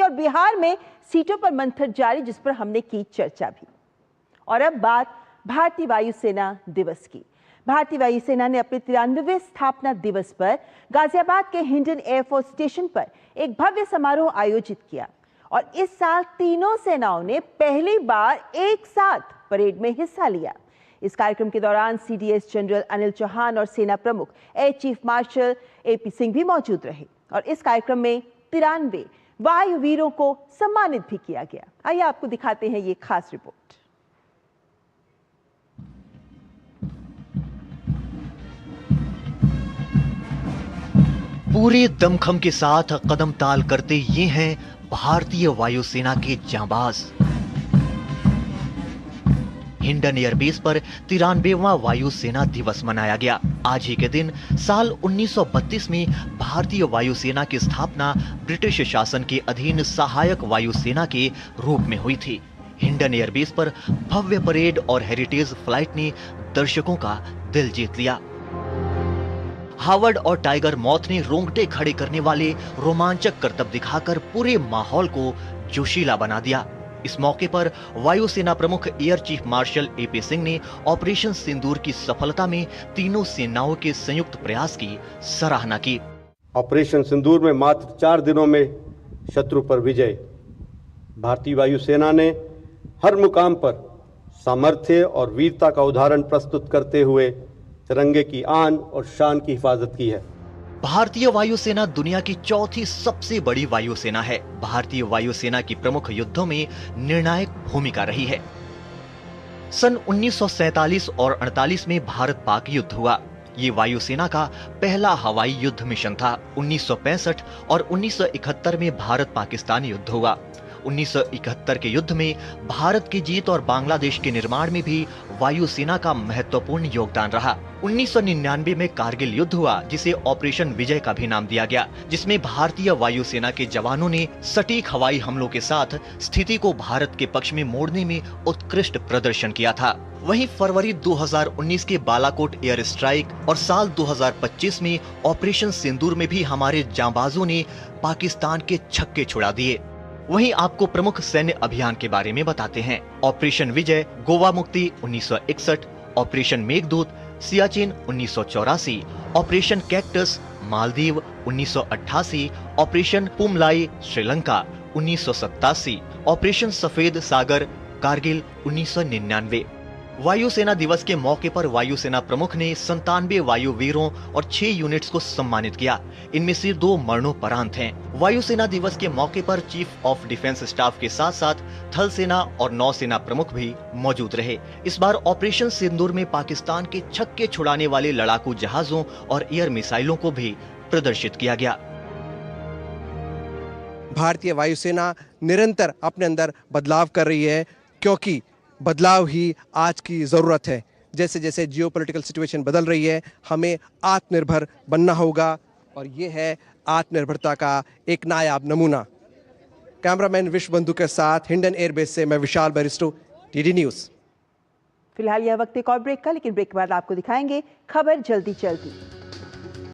और बिहार में सीटों पर मंथन जारी, जिस पर हमने की चर्चा भी। और अब बात भारतीय वायुसेना दिवस की। भारतीय वायुसेना ने अपने 93वें स्थापना दिवस पर गाजियाबाद के हिंडन एयरफोर्स स्टेशन पर एक भव्य समारोह आयोजित किया और इस साल तीनों सेनाओं ने पहली बार एक साथ परेड में हिस्सा लिया। इस कार्यक्रम के दौरान सीडीएस जनरल अनिल चौहान और सेना प्रमुख air chief marshal AP Singh भी मौजूद रहे और इस कार्यक्रम में 93 वायुवीरों को सम्मानित भी किया गया। आइए आपको दिखाते हैं ये खास रिपोर्ट। पूरे दमखम के साथ कदम ताल करते ये हैं भारतीय वायुसेना के जांबाज। हिंडन एयरबेस पर 93वां वायुसेना दिवस मनाया गया। आज ही के दिन साल 1932 में भारतीय वायुसेना की स्थापना ब्रिटिश शासन के अधीन सहायक वायुसेना के रूप में हुई थी। हिंडन एयरबेस पर भव्य परेड और हेरिटेज फ्लाइट ने दर्शकों का दिल जीत लिया। हावर्ड और टाइगर मॉथ ने रोंगटे खड़े करने वाले रोमांचक करतब दिखाकर पूरे माहौल को जोशीला बना दिया। इस मौके पर वायुसेना प्रमुख air chief marshal AP Singh ने ऑपरेशन सिंदूर की सफलता में तीनों सेनाओं के संयुक्त प्रयास की सराहना की। ऑपरेशन सिंदूर में मात्र 4 दिनों में शत्रु पर विजय। भारतीय वायुसेना ने हर मुकाम पर सामर्थ्य और वीरता का उदाहरण प्रस्तुत करते हुए तिरंगे की आन और शान की हिफाजत की है। भारतीय वायुसेना दुनिया की चौथी सबसे बड़ी वायुसेना है। भारतीय वायुसेना की प्रमुख युद्धों में निर्णायक भूमिका रही है। सन 1947 और 48 में भारत पाक युद्ध हुआ। ये वायुसेना का पहला हवाई युद्ध मिशन था। 1965 और 1971 में भारत पाकिस्तान युद्ध हुआ। 1971 के युद्ध में भारत की जीत और बांग्लादेश के निर्माण में भी वायुसेना का महत्वपूर्ण योगदान रहा। 1999 में कारगिल युद्ध हुआ, जिसे ऑपरेशन विजय का भी नाम दिया गया, जिसमें भारतीय वायुसेना के जवानों ने सटीक हवाई हमलों के साथ स्थिति को भारत के पक्ष में मोड़ने में उत्कृष्ट प्रदर्शन किया था। वहीं फरवरी 2019 के बालाकोट एयर स्ट्राइक और साल 2025 में ऑपरेशन सिंदूर में भी हमारे जांबाजों ने पाकिस्तान के छक्के छुड़ा दिए। वहीं आपको प्रमुख सैन्य अभियान के बारे में बताते हैं। ऑपरेशन विजय गोवा मुक्ति 1961, operation Meghdoot Siachen 1984, operation cactus Maldives 1988, operation पुमलाई श्रीलंका 1987, ऑपरेशन सफेद सागर कारगिल 1999। वायुसेना दिवस के मौके पर वायुसेना प्रमुख ने 97 वायुवीरों और 6 यूनिट्स को सम्मानित किया। इनमें से 2 मरणोपरांत हैं। वायुसेना दिवस के मौके पर चीफ ऑफ डिफेंस स्टाफ के साथ साथ थल सेना और नौसेना प्रमुख भी मौजूद रहे। इस बार ऑपरेशन सिंदूर में पाकिस्तान के छक्के छुड़ाने वाले लड़ाकू जहाजों और एयर मिसाइलों को भी प्रदर्शित किया गया। भारतीय वायुसेना निरंतर अपने अंदर बदलाव कर रही है, क्योंकि बदलाव ही आज की ज़रूरत है। जैसे जैसे जियोपॉलिटिकल सिचुएशन बदल रही है, हमें आत्मनिर्भर बनना होगा और ये है आत्मनिर्भरता का एक नायाब नमूना। कैमरामैन विश्व बंधु के साथ हिंडन एयरबेस से मैं विशाल बैरिस्टो, टीडी न्यूज़। फिलहाल यह वक्त एक और ब्रेक का, लेकिन ब्रेक के बाद आपको दिखाएंगे खबर जल्दी जल्दी।